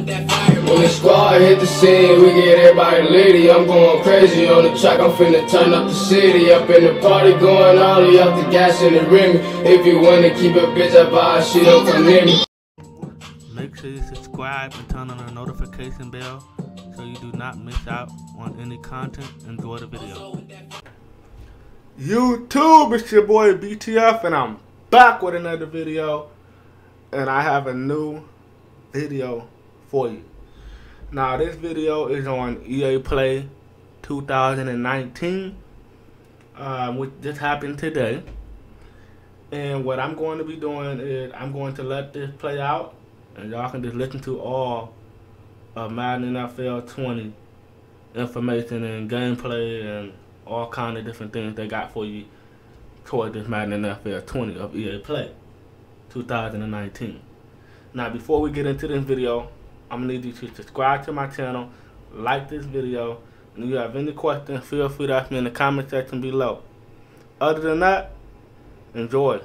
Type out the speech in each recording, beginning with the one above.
When the squad hit the scene, we get everybody litty. I'm going crazy on the track, I'm finna turn up the city. Up in the party, going all the way up the gas and the rim. If you wanna keep a bitch up, I shit don't come near me. Make sure you subscribe and turn on the notification bell so you do not miss out on any content. Enjoy the video. YouTube, it's your boy BTF and I'm back with another video. And I have a new video for you. Now this video is on EA Play 2019, which just happened today. And what I'm going to be doing is I'm going to let this play out, and y'all can just listen to all of Madden NFL 20 information and gameplay and all kind of different things they got for you toward this Madden NFL 20 of EA Play 2019. Now before we get into this video, I'm gonna need you to subscribe to my channel, like this video, and if you have any questions, feel free to ask me in the comment section below. Other than that, enjoy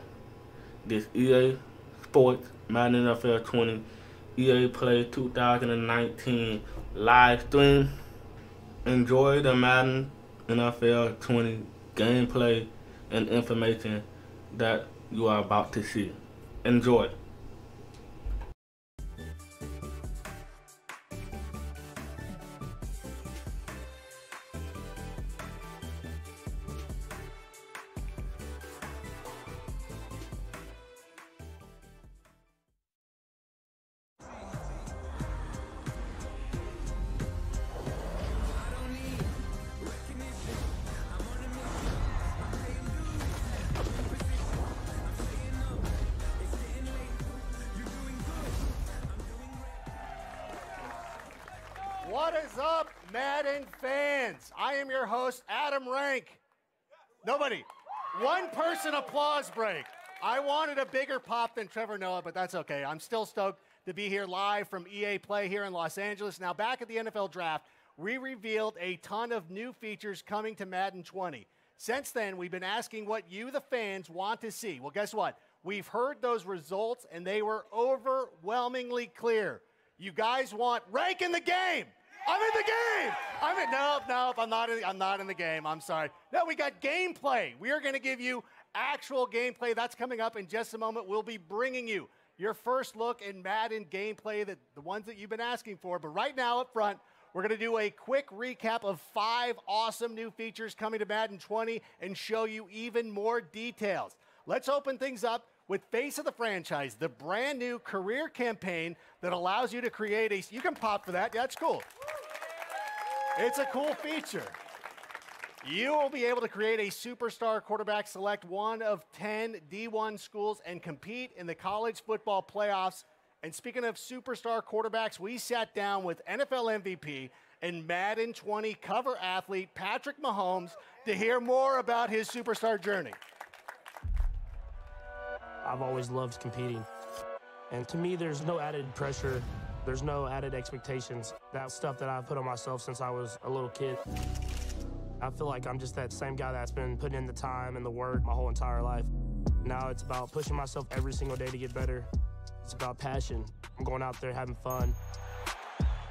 this EA Sports Madden NFL 20 EA Play 2019 live stream. Enjoy the Madden NFL 20 gameplay and information that you are about to see. Enjoy. What is up, Madden fans? I am your host, Adam Rank. Nobody. One person applause break. I wanted a bigger pop than Trevor Noah, but that's okay. I'm still stoked to be here live from EA Play here in Los Angeles. Now, back at the NFL Draft, we revealed a ton of new features coming to Madden 20. Since then, we've been asking what you, the fans, want to see. Well, guess what? We've heard those results, and they were overwhelmingly clear. You guys want rank in the game. I'm in the game. Nope, I'm not in the game. I'm sorry. No, we got gameplay. We are going to give you actual gameplay. That's coming up in just a moment. We'll be bringing you your first look in Madden gameplay, the ones that you've been asking for. But right now up front, we're going to do a quick recap of 5 awesome new features coming to Madden 20 and show you even more details. Let's open things up with Face of the Franchise, the brand new career campaign that allows you to create a, you can pop for that, yeah, that's cool. It's a cool feature. You will be able to create a superstar quarterback, select one of 10 D1 schools, and compete in the college football playoffs. And speaking of superstar quarterbacks, we sat down with NFL MVP and Madden 20 cover athlete Patrick Mahomes to hear more about his superstar journey. I've always loved competing. And to me, there's no added pressure. There's no added expectations. That's stuff that I've put on myself since I was a little kid. I feel like I'm just that same guy that's been putting in the time and the work my whole entire life. Now it's about pushing myself every single day to get better. It's about passion. I'm going out there having fun.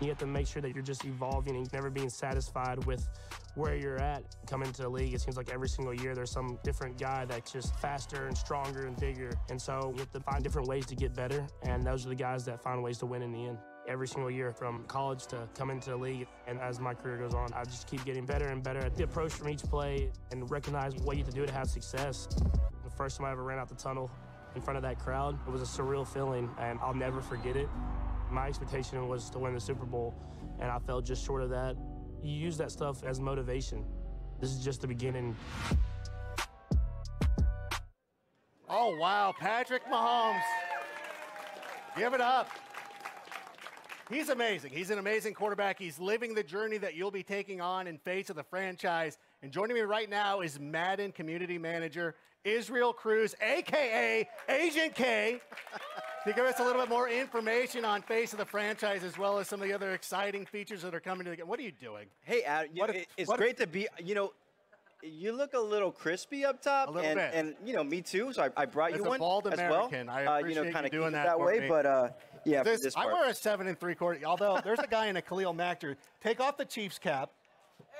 You have to make sure that you're just evolving and never being satisfied with where you're at. Coming into the league, it seems like every single year there's some different guy that's just faster and stronger and bigger. And so you have to find different ways to get better, and those are the guys that find ways to win in the end. Every single year from college to come into the league, and as my career goes on, I just keep getting better and better at the approach from each play and recognize what you have to do to have success. The first time I ever ran out the tunnel in front of that crowd, it was a surreal feeling, and I'll never forget it. My expectation was to win the Super Bowl, and I fell just short of that. You use that stuff as motivation. This is just the beginning. Oh, wow, Patrick Mahomes. Give it up. He's amazing. He's an amazing quarterback. He's living the journey that you'll be taking on in Face of the Franchise. And joining me right now is Madden Community Manager Israel Cruz, a.k.a. Agent K, to give us a little bit more information on Face of the Franchise as well as some of the other exciting features that are coming to the game. What are you doing? Hey, Adam, it's great to be, you know, you look a little crispy up top. A little bit. And, you know, me too, so I brought you one as a bald as American, well. I appreciate you know, kind of doing keep it that way, me. but Yeah, for this I part. wear a 7 3/4. Although there's a guy in a Khalil Mack jersey. Take off the Chiefs cap.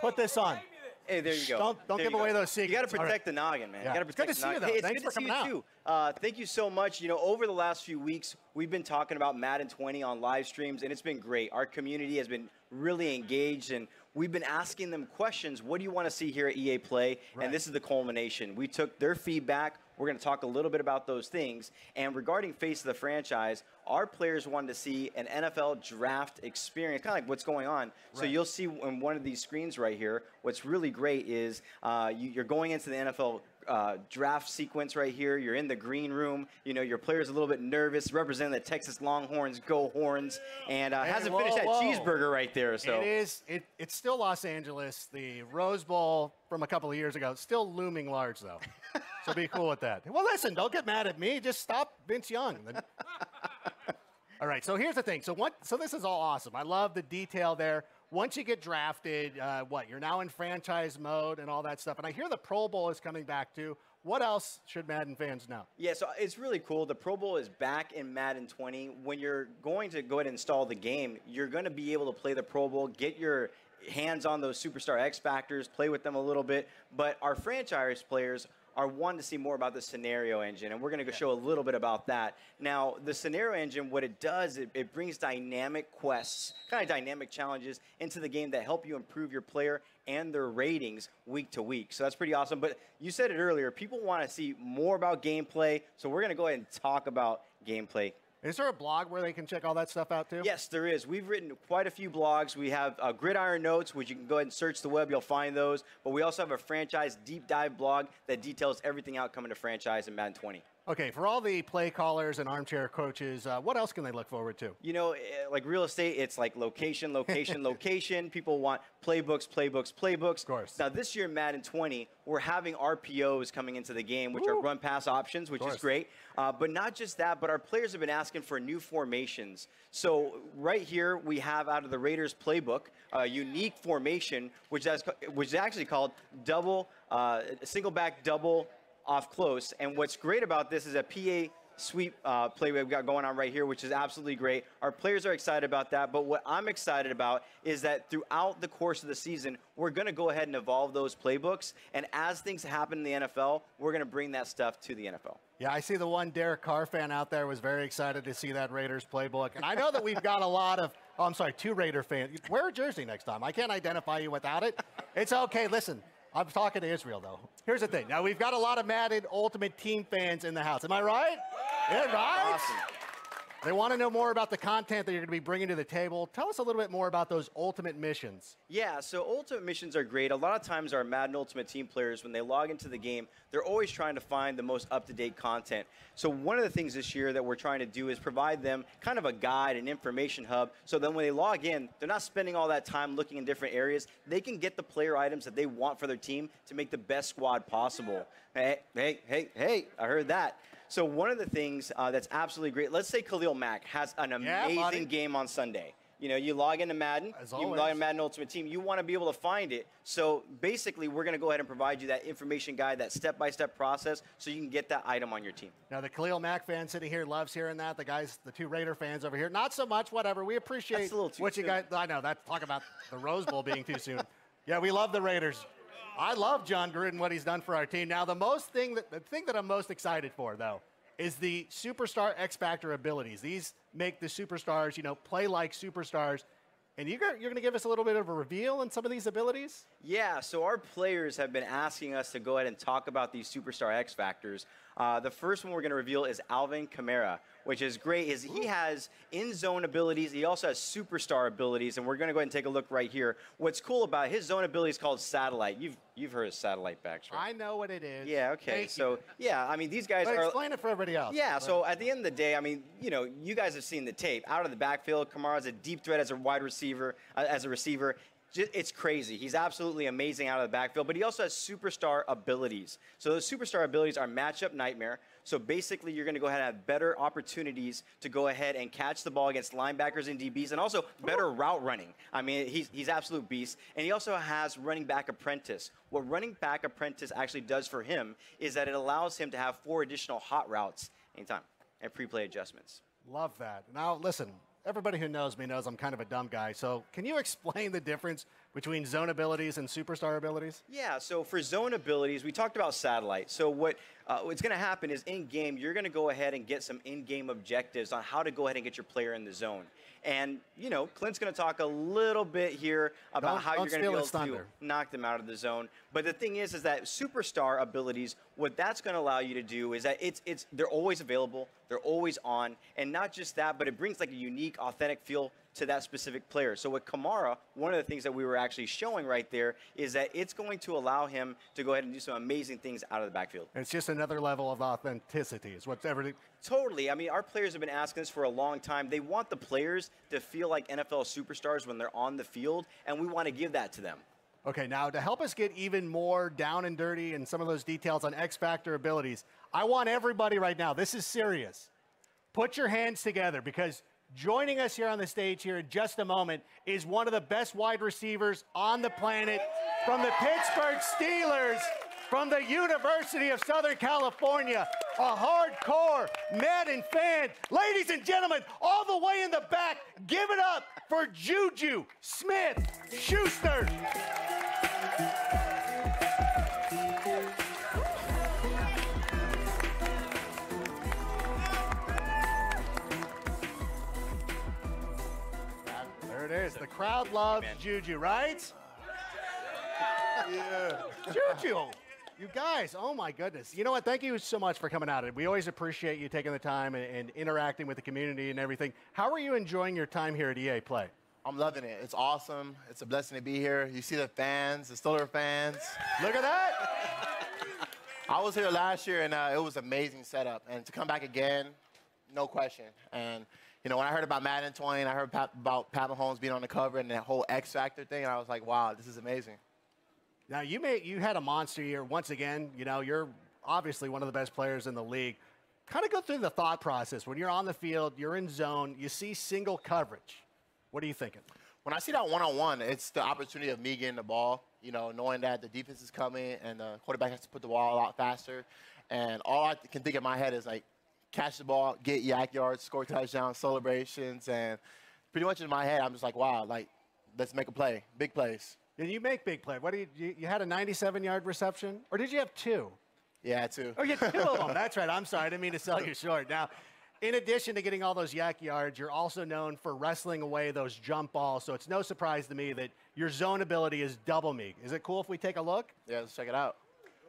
Put this on. Hey, there you go. Don't There give you away go. those secrets. You got to All protect the noggin, man. Yeah. You got to It's good protect to the see you, noggin. though. Hey, it's Thanks good for to see coming you too. Thank you so much. You know, over the last few weeks, we've been talking about Madden 20 on live streams, and it's been great. Our community has been really engaged, and we've been asking them questions. What do you want to see here at EA Play? Right. And this is the culmination. We took their feedback. We're going to talk a little bit about those things. And regarding Face of the Franchise, our players wanted to see an NFL draft experience, kind of like what's going on. Right. So you'll see on one of these screens right here, what's really great is you're going into the NFL draft sequence right here. You're in the green room. You know, your player's a little bit nervous, representing the Texas Longhorns, go Horns, and hasn't finished that cheeseburger right there. So it's still Los Angeles. The Rose Bowl from a couple of years ago, still looming large, though. So be cool with that. Well, listen, don't get mad at me. Just stop Vince Young. All right, so here's the thing. So this is all awesome. I love the detail there. Once you get drafted, you're now in franchise mode and all that stuff. And I hear the Pro Bowl is coming back too. What else should Madden fans know? Yeah, so it's really cool. The Pro Bowl is back in Madden 20. When you're going to go ahead and install the game, you're going to be able to play the Pro Bowl, get your hands on those Superstar X Factors, play with them a little bit. But our franchise players are wanting to see more about the scenario engine, and we're going to show a little bit about that. Now, the scenario engine, what it does, it brings dynamic quests, kind of dynamic challenges into the game that help you improve your player and their ratings week to week. So that's pretty awesome. But you said it earlier, people want to see more about gameplay, so we're going to go ahead and talk about gameplay. Is there a blog where they can check all that stuff out too? Yes, there is. We've written quite a few blogs. We have Gridiron Notes, which you can go ahead and search the web. You'll find those. But we also have a franchise deep dive blog that details everything out coming to franchise in Madden 20. Okay, for all the play callers and armchair coaches, what else can they look forward to? You know, like real estate, it's like location, location, location. People want playbooks, playbooks, playbooks. Of course. Now, this year in Madden 20, we're having RPOs coming into the game, which are run-pass options, which is great. But not just that, but our players have been asking for new formations. So right here, we have out of the Raiders playbook, a unique formation, which is actually called single back double off close. And what's great about this is a PA sweep play we've got going on right here, which is absolutely great. Our players are excited about that, but what I'm excited about is that throughout the course of the season, we're going to go ahead and evolve those playbooks, and as things happen in the NFL, we're going to bring that stuff to the NFL. Yeah, I see the one Derek Carr fan out there was very excited to see that Raiders playbook, and I know that we've got a lot of, two Raider fans. Wear a jersey next time. I can't identify you without it. It's okay, listen. I'm talking to Israel, though. Here's the thing. Now, we've got a lot of Madden Ultimate Team fans in the house. Am I right? Yeah, right? Awesome. They want to know more about the content that you're going to be bringing to the table. Tell us a little bit more about those Ultimate Missions. Yeah, so Ultimate Missions are great. A lot of times our Madden Ultimate Team players, when they log into the game, they're always trying to find the most up-to-date content. So one of the things this year that we're trying to do is provide them kind of a guide, an information hub, so then when they log in, they're not spending all that time looking in different areas. They can get the player items that they want for their team to make the best squad possible. Hey, I heard that. So one of the things that's absolutely great, let's say Khalil Mack has an amazing game on Sunday. You know, you log into Madden, you log into Madden Ultimate Team, you want to be able to find it. So basically, we're going to go ahead and provide you that information guide, that step-by-step process, so you can get that item on your team. Now, the Khalil Mack fan sitting here loves hearing that. The two Raider fans over here, not so much, whatever. We appreciate That's a little too what you guys, I know, talk about the Rose Bowl being too soon. Yeah, we love the Raiders. I love John Gruden, what he's done for our team. Now, the thing that I'm most excited for, though, is the Superstar X Factor abilities. These make the superstars, play like superstars. And you're going to give us a little bit of a reveal on some of these abilities? Yeah, so our players have been asking us to go ahead and talk about these Superstar X Factors. The first one we're going to reveal is Alvin Kamara, which is great. He has in-zone abilities. He also has superstar abilities, and we're going to go ahead and take a look right here. What's cool about his zone ability is called Satellite. You've heard of Satellite backs, right? I know what it is. Yeah, okay. Yeah, I mean, these guys are... Explain it for everybody else. Yeah, so at the end of the day, I mean, you guys have seen the tape. Out of the backfield, Kamara's a deep threat as a wide receiver, as a receiver. It's crazy. He's absolutely amazing out of the backfield, but he also has superstar abilities. So those superstar abilities are matchup nightmare. So basically, you're going to go ahead and have better opportunities to go ahead and catch the ball against linebackers and DBs, and also better route running. I mean, he's absolute beast. And he also has running back apprentice. What running back apprentice actually does for him is that it allows him to have 4 additional hot routes anytime and pre-play adjustments. Love that. Now, listen, everybody who knows me knows I'm kind of a dumb guy. So can you explain the difference between zone abilities and superstar abilities? Yeah, so for zone abilities, we talked about satellite. So what's going to happen is in-game, you're going to go ahead and get some in-game objectives on how to go ahead and get your player in the zone. And, you know, Clint's going to talk a little bit here about how you're going to be able to knock them out of the zone. But the thing is that superstar abilities, what that's going to allow you to do is that they're always available, they're always on, and not just that, but it brings like a unique, authentic feel to that specific player. So with Kamara, one of the things that we were actually showing right there is that it's going to allow him to go ahead and do some amazing things out of the backfield. It's just another level of authenticity is what's everything. Totally. I mean, our players have been asking this for a long time. They want the players to feel like NFL superstars when they're on the field, and we want to give that to them. Okay, now to help us get even more down and dirty and some of those details on X Factor abilities, I want everybody right now, this is serious, put your hands together because joining us here on the stage here in just a moment is one of the best wide receivers on the planet from the Pittsburgh Steelers, from the University of Southern California, a hardcore Madden fan. Ladies and gentlemen, all the way in the back, give it up for Juju Smith-Schuster. There it is. The crowd loves Juju, right? Yeah. Juju. You guys, oh my goodness. You know what? Thank you so much for coming out. We always appreciate you taking the time and interacting with the community and everything. How are you enjoying your time here at EA Play? I'm loving it. It's awesome. It's a blessing to be here. You see the fans, the Steelers fans. Look at that. I was here last year, and it was an amazing setup. And to come back again, no question. And, you know, when I heard about Madden 20, and I heard about Pat Mahomes being on the cover and that whole X Factor thing, I was like, wow, this is amazing. Now, you had a monster year. Once again, you know, you're obviously one of the best players in the league. Kind of go through the thought process. When you're on the field, you're in zone, you see single coverage. What are you thinking? When I see that one-on-one, it's the opportunity of me getting the ball, you know, knowing that the defense is coming and the quarterback has to put the ball a lot faster. And all I can think in my head is, like, catch the ball, get yak yards, score touchdowns, celebrations. And pretty much in my head, I'm just like, wow, like, let's make a play, big plays. And you make big plays. What do you had a 97-yard reception? Or did you have two? Yeah, two. Oh, you had two of them. That's right. I'm sorry. I didn't mean to sell you short. Now, in addition to getting all those yak yards, you're also known for wrestling away those jump balls. So it's no surprise to me that your zone ability is double me. Is it cool if we take a look? Yeah, let's check it out.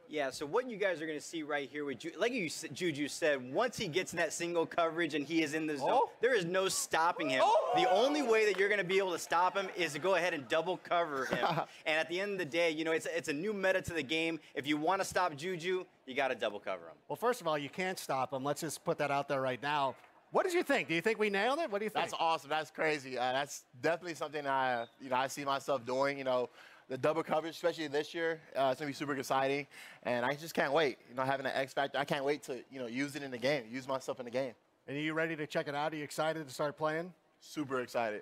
Yeah, so what you guys are going to see right here, with like Juju said, once he gets in that single coverage and he is in the zone, there is no stopping him. The only way that you're going to be able to stop him is to go ahead and double cover him. And at the end of the day, you know, it's a new meta to the game. If you want to stop Juju, you got to double cover him. Well, first of all, you can't stop him. Let's just put that out there right now. What did you think? Do you think we nailed it? What do you think? That's awesome. That's crazy. That's definitely something I see myself doing, you know. The double coverage, especially this year, it's going to be super exciting. And I just can't wait. You know, having an X Factor, I can't wait to, you know, use it in the game, use myself in the game. And are you ready to check it out? Are you excited to start playing? Super excited.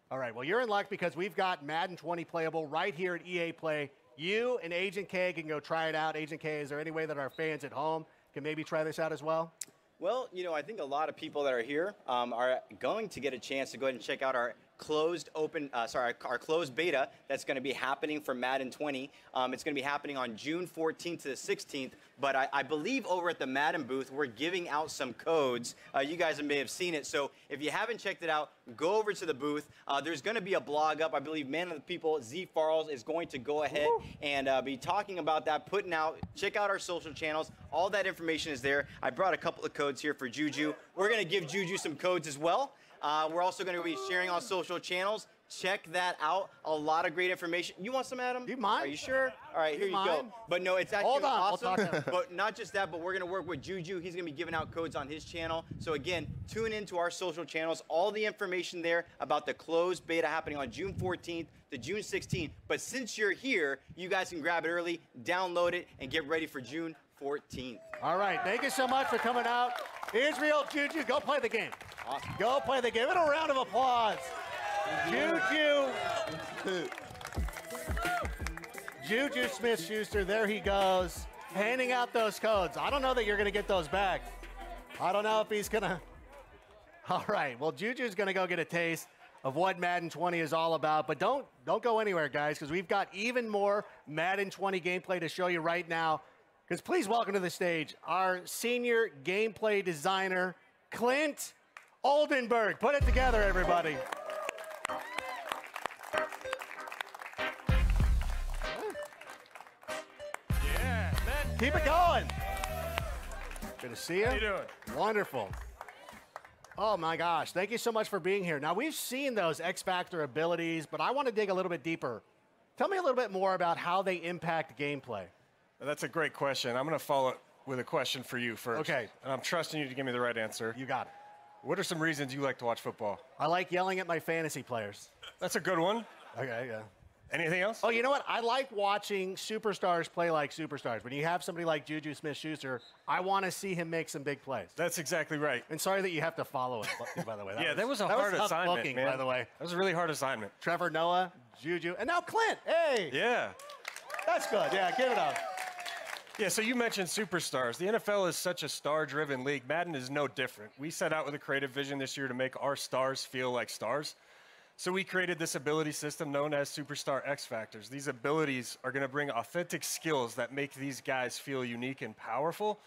All right, well, you're in luck because we've got Madden 20 playable right here at EA Play. You and Agent K can go try it out. Agent K, is there any way that our fans at home can maybe try this out as well? Well, you know, I think a lot of people that are here are going to get a chance to go ahead and check out our closed beta that's going to be happening for Madden 20. It's going to be happening on June 14th to the 16th. But I believe over at the Madden booth, we're giving out some codes. You guys may have seen it. So if you haven't checked it out, go over to the booth. There's going to be a blog up. I believe Man of the People, Z Farles, is going to go ahead and be talking about that, putting out. Check out our social channels. All that information is there. I brought a couple of codes here for Juju. We're going to give Juju some codes as well. We're also going to be sharing on social channels. Check that out. A lot of great information. You want some, Adam? You mind? Are you sure? All right, here you go. But no, it's actually awesome. But not just that, but we're going to work with Juju. He's going to be giving out codes on his channel. So again, tune into our social channels. All the information there about the closed beta happening on June 14th to June 16th. But since you're here, you guys can grab it early, download it, and get ready for June 14th. All right, thank you so much for coming out. Israel, Juju, go play the game. Awesome. Go play the game. Give it a round of applause. Juju Smith-Schuster, there he goes, handing out those codes. I don't know that you're going to get those back. I don't know if he's going to. All right. Well, Juju's going to go get a taste of what Madden 20 is all about. But don't go anywhere, guys, because we've got even more Madden 20 gameplay to show you right now. Because please welcome to the stage our senior gameplay designer, Clint Oldenburg. Put it together, everybody. Yeah, man. Keep it going. Good to see you. How you doing? Wonderful. Oh, my gosh. Thank you so much for being here. Now, we've seen those X Factor abilities, but I want to dig a little bit deeper. Tell me a little bit more about how they impact gameplay. That's a great question. I'm going to follow it with a question for you first. Okay. And I'm trusting you to give me the right answer. You got it. What are some reasons you like to watch football? I like yelling at my fantasy players. That's a good one. Okay, yeah. Anything else? Oh, you know what? I like watching superstars play like superstars. When you have somebody like Juju Smith-Schuster, I want to see him make some big plays. That's exactly right. And sorry that you have to follow it, by the way. That was a hard tough assignment, booking, man. by the way. That was a really hard assignment. Trevor Noah, Juju, and now Clint. Hey! Yeah. That's good. Yeah, give it up. Yeah, so you mentioned superstars. The NFL is such a star-driven league. Madden is no different. We set out with a creative vision this year to make our stars feel like stars. So we created this ability system known as Superstar X Factors. These abilities are going to bring authentic skills that make these guys feel unique and powerful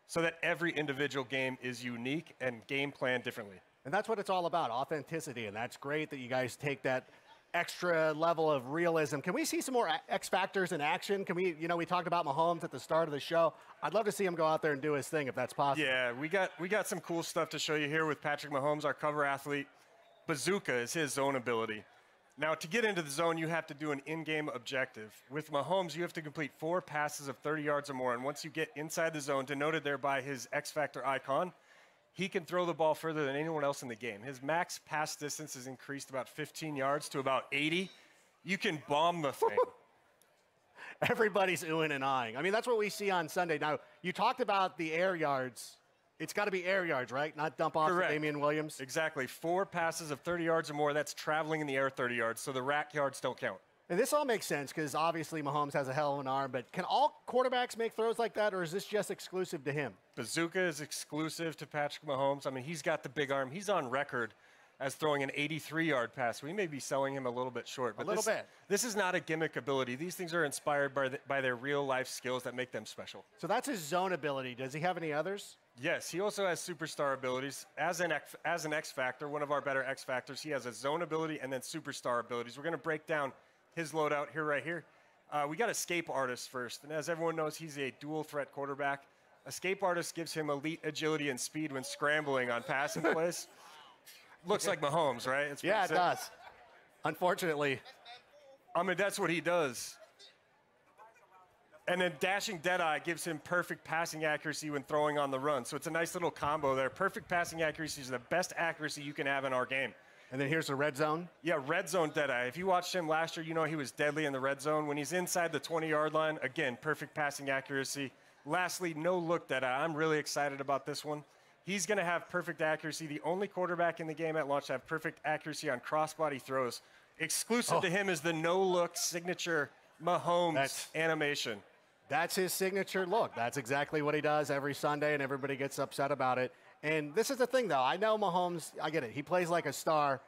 so that every individual game is unique and game planned differently. And that's what it's all about, authenticity. And that's great that you guys take that extra level of realism. Can we see some more X Factors in action? Can we, we talked about Mahomes at the start of the show. I'd love to see him go out there and do his thing if that's possible. Yeah, we got some cool stuff to show you here with Patrick Mahomes, our cover athlete. Bazooka is his zone ability. Now, to get into the zone, you have to do an in-game objective. With Mahomes, you have to complete 4 passes of 30 yards or more, and once you get inside the zone, denoted there by his X Factor icon, he can throw the ball further than anyone else in the game. His max pass distance is increased about 15 yards to about 80. You can bomb the thing. Everybody's oohing and eyeing. I mean, that's what we see on Sunday. Now, you talked about the air yards. It's got to be air yards, right? Not dump off to Damian Williams? Exactly. 4 passes of 30 yards or more, that's traveling in the air 30 yards, so the rack yards don't count. And this all makes sense because obviously Mahomes has a hell of an arm, but can all quarterbacks make throws like that, or is this just exclusive to him? Bazooka is exclusive to Patrick Mahomes. I mean, he's got the big arm. He's on record as throwing an 83-yard pass. We may be selling him a little bit short. But this is not a gimmick ability. These things are inspired by their real-life skills that make them special. So that's his zone ability. Does he have any others? Yes, he also has superstar abilities. As an X Factor, one of our better X Factors, he has a zone ability and then superstar abilities. We're going to break down his loadout right here. We got Escape Artist first. And as everyone knows, he's a dual-threat quarterback. Escape Artist gives him elite agility and speed when scrambling on passing plays. Looks like Mahomes, right? Yeah, it does. Unfortunately. I mean, that's what he does. And then Dashing Deadeye gives him perfect passing accuracy when throwing on the run. So it's a nice little combo there. Perfect passing accuracy is the best accuracy you can have in our game. And then here's the red zone. Yeah, red zone Deadeye. If you watched him last year, you know he was deadly in the red zone. When he's inside the 20-yard line, again, perfect passing accuracy. Lastly, no look Deadeye. I'm really excited about this one. He's going to have perfect accuracy. The only quarterback in the game at launch to have perfect accuracy on crossbody throws. Exclusive to him is the no-look signature Mahomes animation. That's his signature look. That's exactly what he does every Sunday, and everybody gets upset about it. And this is the thing, though. I know Mahomes, I get it. He plays like a star.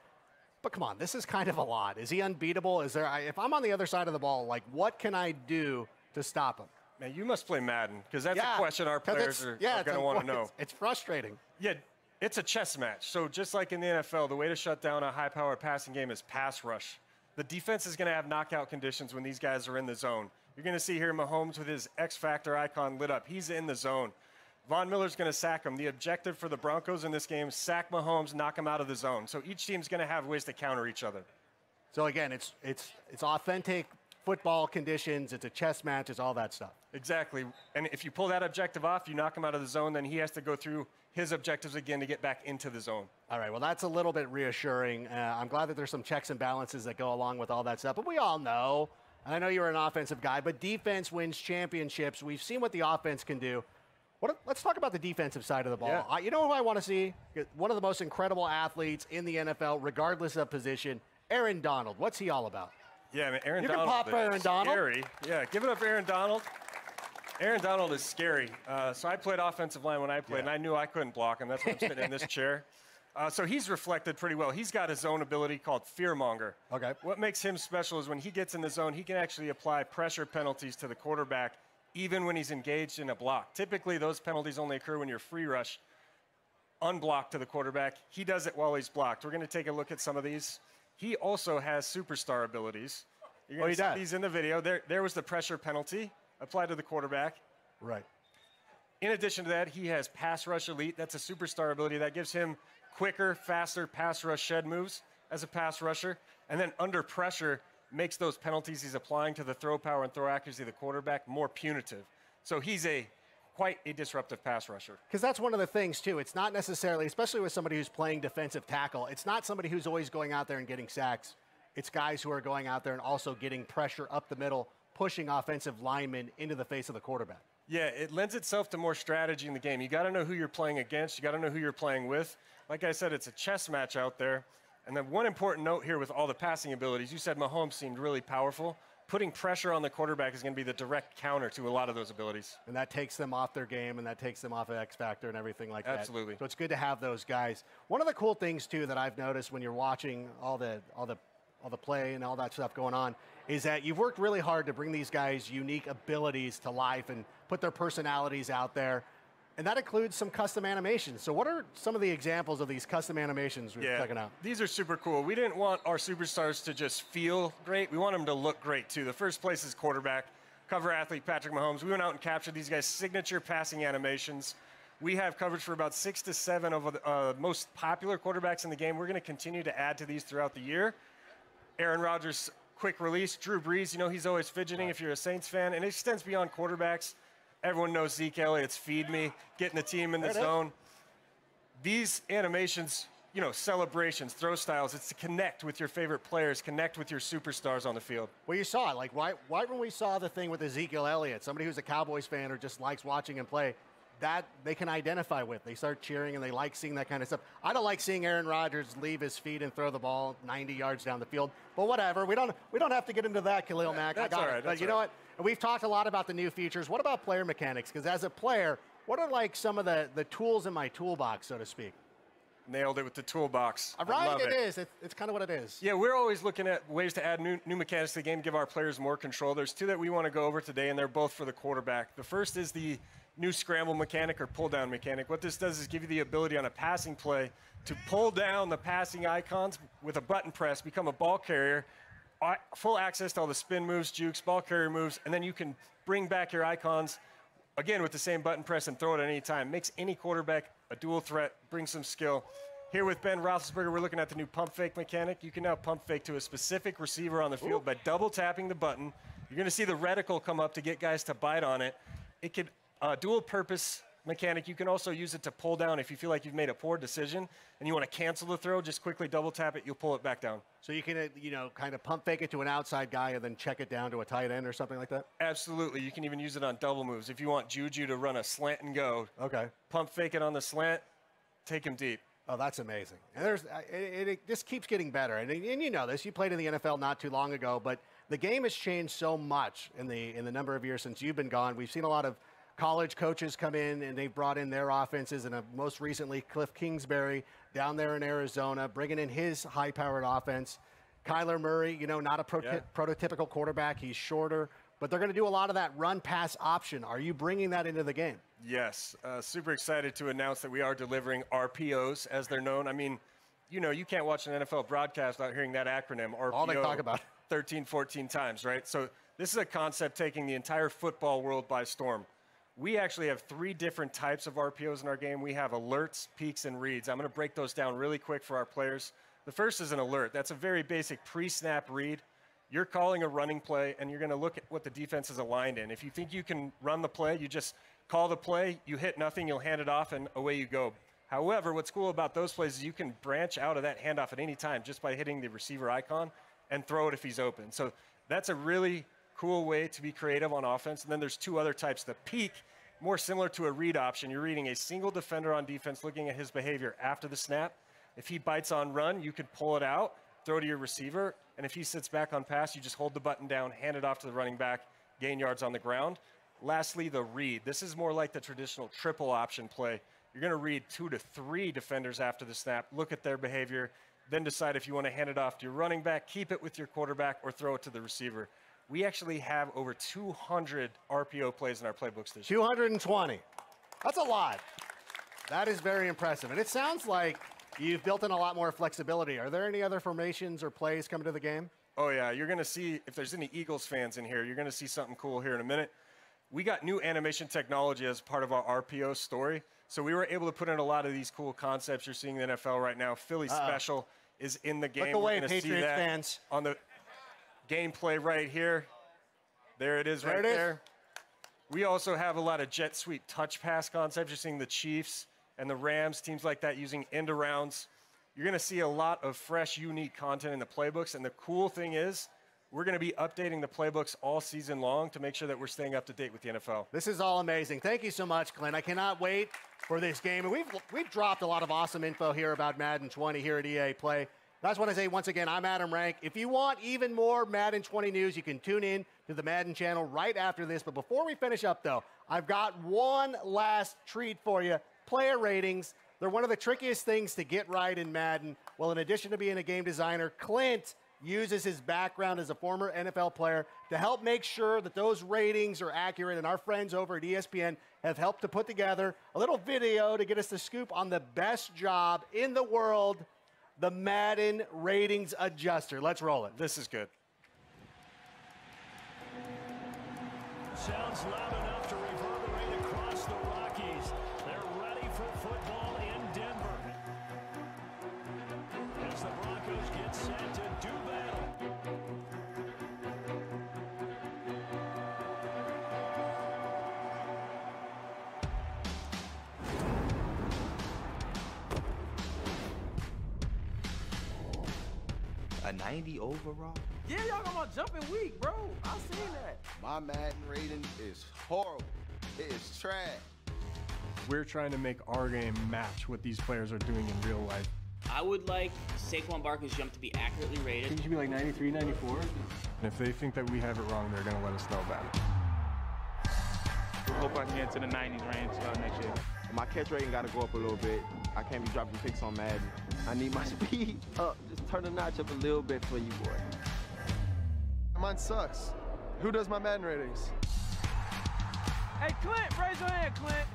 But come on, this is kind of a lot. Is he unbeatable? If I'm on the other side of the ball, like, what can I do to stop him? Man, you must play Madden, because that's a question our players are going to want to know. It's frustrating. Yeah, it's a chess match. So just like in the NFL, the way to shut down a high-powered passing game is pass rush. The defense is going to have knockout conditions when these guys are in the zone. You're going to see here Mahomes with his X Factor icon lit up. He's in the zone. Von Miller's going to sack him. The objective for the Broncos in this game is sack Mahomes, knock him out of the zone. So each team's going to have ways to counter each other. So again, it's authentic football conditions. It's a chess match. It's all that stuff. Exactly. And if you pull that objective off, you knock him out of the zone, then he has to go through his objectives again to get back into the zone. All right, well, that's a little bit reassuring. I'm glad that there's some checks and balances that go along with all that stuff. But we all know, and I know you're an offensive guy, but defense wins championships. We've seen what the offense can do. Let's talk about the defensive side of the ball. Yeah. You know who I want to see? One of the most incredible athletes in the NFL, regardless of position, Aaron Donald. What's he all about? Yeah, man, Aaron You Donald can pop Aaron Donald. Scary. Yeah, give it up, Aaron Donald. Aaron Donald is scary. So I played offensive line when I played, and I knew I couldn't block him. That's why I'm sitting in this chair. So he's reflected pretty well. He's got his own ability called Fearmonger. Okay. What makes him special is when he gets in the zone, he can actually apply pressure penalties to the quarterback even when he's engaged in a block. Typically, those penalties only occur when you're free rush, unblocked to the quarterback. He does it while he's blocked. We're going to take a look at some of these. He also has superstar abilities. You're going to see these in the video. There was the pressure penalty applied to the quarterback. Right. In addition to that, he has pass rush elite. That's a superstar ability that gives him quicker, faster pass rush shed moves as a pass rusher. And then under pressure, makes those penalties he's applying to the throw power and throw accuracy of the quarterback more punitive. So he's quite a disruptive pass rusher. Because that's one of the things, too. It's not necessarily, especially with somebody who's playing defensive tackle, it's not somebody who's always going out there and getting sacks. It's guys who are going out there and also getting pressure up the middle, pushing offensive linemen into the face of the quarterback. Yeah, it lends itself to more strategy in the game. You got to know who you're playing against. You got to know who you're playing with. Like I said, it's a chess match out there. And then one important note here with all the passing abilities, you said Mahomes seemed really powerful. Putting pressure on the quarterback is going to be the direct counter to a lot of those abilities. And that takes them off their game, and that takes them off of X Factor and everything like that. Absolutely. So it's good to have those guys. One of the cool things, too, that I've noticed when you're watching all the play and all that stuff going on is that you've worked really hard to bring these guys' unique abilities to life and put their personalities out there. And that includes some custom animations. So what are some of the examples of these custom animations we're checking out? These are super cool. We didn't want our superstars to just feel great. We want them to look great, too. The first place is quarterback, cover athlete Patrick Mahomes. We went out and captured these guys' signature passing animations. We have coverage for about 6 to 7 of the most popular quarterbacks in the game. We're going to continue to add to these throughout the year. Aaron Rodgers' quick release. Drew Brees, you know he's always fidgeting if you're a Saints fan. And it extends beyond quarterbacks. Everyone knows Zeke Elliott's feed me, getting the team in the zone. These animations, you know, celebrations, throw styles, it's to connect with your favorite players, connect with your superstars on the field. Well, you saw it. Like, right when we saw the thing with Ezekiel Elliott, somebody who's a Cowboys fan or just likes watching him play, that they can identify with. They start cheering, and they like seeing that kind of stuff. I don't like seeing Aaron Rodgers leave his feet and throw the ball 90 yards down the field, but whatever. We don't have to get into that, Khalil Mack. That's I got all right, it. But you know what? And we've talked a lot about the new features. What about player mechanics? Because as a player, what are like some of the tools in my toolbox, so to speak? Nailed it with the toolbox. Right, it is. It's kind of what it is. Yeah, we're always looking at ways to add new mechanics to the game, give our players more control. There's 2 that we want to go over today, and they're both for the quarterback. The first is the new scramble mechanic or pull down mechanic. What this does is give you the ability on a passing play to pull down the passing icons with a button press, become a ball carrier, full access to all the spin moves, jukes, ball carrier moves, and then you can bring back your icons, again, with the same button press and throw it at any time. Makes any quarterback a dual threat, brings some skill. Here with Ben Roethlisberger, we're looking at the new pump fake mechanic. You can now pump fake to a specific receiver on the field by double tapping the button. You're going to see the reticle come up to get guys to bite on it. It could dual purpose mechanic. You can also use it to pull down if you feel like you've made a poor decision and you want to cancel the throw. Just quickly double tap it. You'll pull it back down. So you can, kind of pump fake it to an outside guy and then check it down to a tight end or something like that? Absolutely. You can even use it on double moves. If you want Juju to run a slant and go, pump fake it on the slant, take him deep. Oh, that's amazing. And it just keeps getting better. And you know this. You played in the NFL not too long ago, but the game has changed so much in the number of years since you've been gone. We've seen a lot of college coaches come in, and they've brought in their offenses, and most recently Cliff Kingsbury down there in Arizona, bringing in his high-powered offense. Kyler Murray, not a prototypical quarterback. He's shorter, but they're going to do a lot of that run-pass option. Are you bringing that into the game? Yes. Super excited to announce that we are delivering RPOs, as they're known. I mean, you can't watch an NFL broadcast without hearing that acronym, RPO. All they talk about. 13, 14 times, right? So this is a concept taking the entire football world by storm. We actually have 3 different types of RPOs in our game. We have alerts, peaks, and reads. I'm going to break those down really quick for our players. The first is an alert. That's a very basic pre-snap read. You're calling a running play, and you're going to look at what the defense is aligned in. If you think you can run the play, you just call the play, you hit nothing, you'll hand it off, and away you go. However, what's cool about those plays is you can branch out of that handoff at any time just by hitting the receiver icon and throw it if he's open. So that's a really cool way to be creative on offense. And then there's 2 other types. The peak, more similar to a read option. You're reading a single defender on defense, looking at his behavior after the snap. If he bites on run, you can pull it out, throw to your receiver. And if he sits back on pass, you just hold the button down, hand it off to the running back, gain yards on the ground. Lastly, the read. This is more like the traditional triple option play. You're going to read 2 to 3 defenders after the snap, look at their behavior, then decide if you want to hand it off to your running back, keep it with your quarterback, or throw it to the receiver. We actually have over 200 RPO plays in our playbooks this year. 220. That's a lot. That is very impressive. And it sounds like you've built in a lot more flexibility. Are there any other formations or plays coming to the game? Oh, yeah. You're going to see, if there's any Eagles fans in here, you're going to see something cool here in a minute. We got new animation technology as part of our RPO story. So we were able to put in a lot of these cool concepts you're seeing in the NFL right now. Philly Special is in the game. Look away, We're Patriots see that fans. on the gameplay right here. There it is right there. We also have a lot of jet sweep touch pass concepts. You're seeing the Chiefs and the Rams, teams like that, using end arounds. You're going to see a lot of fresh, unique content in the playbooks. And the cool thing is, we're going to be updating the playbooks all season long to make sure that we're staying up to date with the NFL. This is all amazing. Thank you so much, Clint. I cannot wait for this game. And we've dropped a lot of awesome info here about Madden 20 here at EA Play. I just want to say once again, I'm Adam Rank. If you want even more Madden 20 news, you can tune in to the Madden channel right after this. But before we finish up, though, I've got one last treat for you. Player ratings. They're one of the trickiest things to get right in Madden. Well, in addition to being a game designer, Clint uses his background as a former NFL player to help make sure that those ratings are accurate. And our friends over at ESPN have helped to put together a little video to get us the scoop on the best job in the world, the Madden Ratings Adjuster. Let's roll it. This is good. Sounds loud enough to reverberate across the Rockies. They're ready for football in Denver. As the Broncos get set to do battle. A 90 overall? Yeah, y'all got my jumping week, bro. I seen that. My Madden rating is horrible. It is trash. We're trying to make our game match what these players are doing in real life. I would like Saquon Barkley's jump to be accurately rated. I think it should be like 93, 94. And if they think that we have it wrong, they're going to let us know about it. I hope I can get to the 90s range next year. My catch rating got to go up a little bit. I can't be dropping picks on Madden. I need my speed up. Just turn the notch up a little bit for you, boy. Mine sucks. Who does my Madden ratings? Hey, Clint, raise your hand, Clint.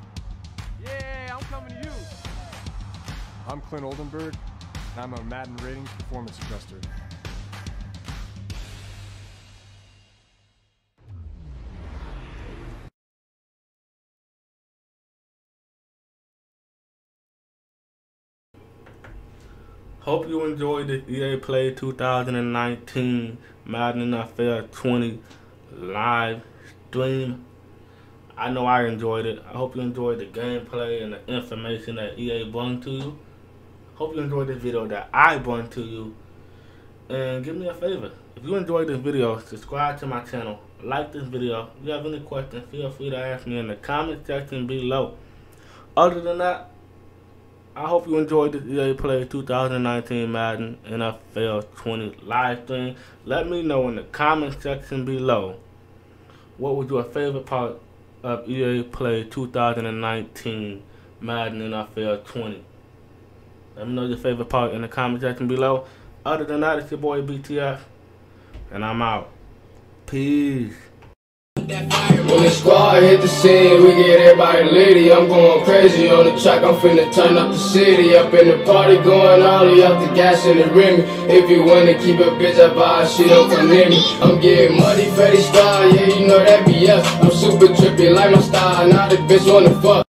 Yeah, I'm coming to you. I'm Clint Oldenburg, and I'm a Madden Ratings Performance Adjuster. Hope you enjoyed the EA Play 2019 Madden NFL 20 live stream. I know I enjoyed it. I hope you enjoyed the gameplay and the information that EA brought to you. Hope you enjoyed this video that I brought to you. And give me a favor. If you enjoyed this video, subscribe to my channel. Like this video. If you have any questions, feel free to ask me in the comment section below. Other than that, I hope you enjoyed the EA Play 2019 Madden NFL 20 live stream. Let me know in the comment section below what was your favorite part of EA Play 2019 Madden NFL 20. Let me know your favorite part in the comment section below. Other than that, it's your boy BTF, and I'm out. Peace. When the squad hit the scene, we get everybody litty. I'm going crazy on the track, I'm finna turn up the city. Up in the party, going ollie off the gas and the rim. If you wanna keep a bitch, I buy shit, don't come near me. I'm getting muddy, fatty star, yeah, you know that BS. I'm super trippy like my style, now the bitch wanna fuck.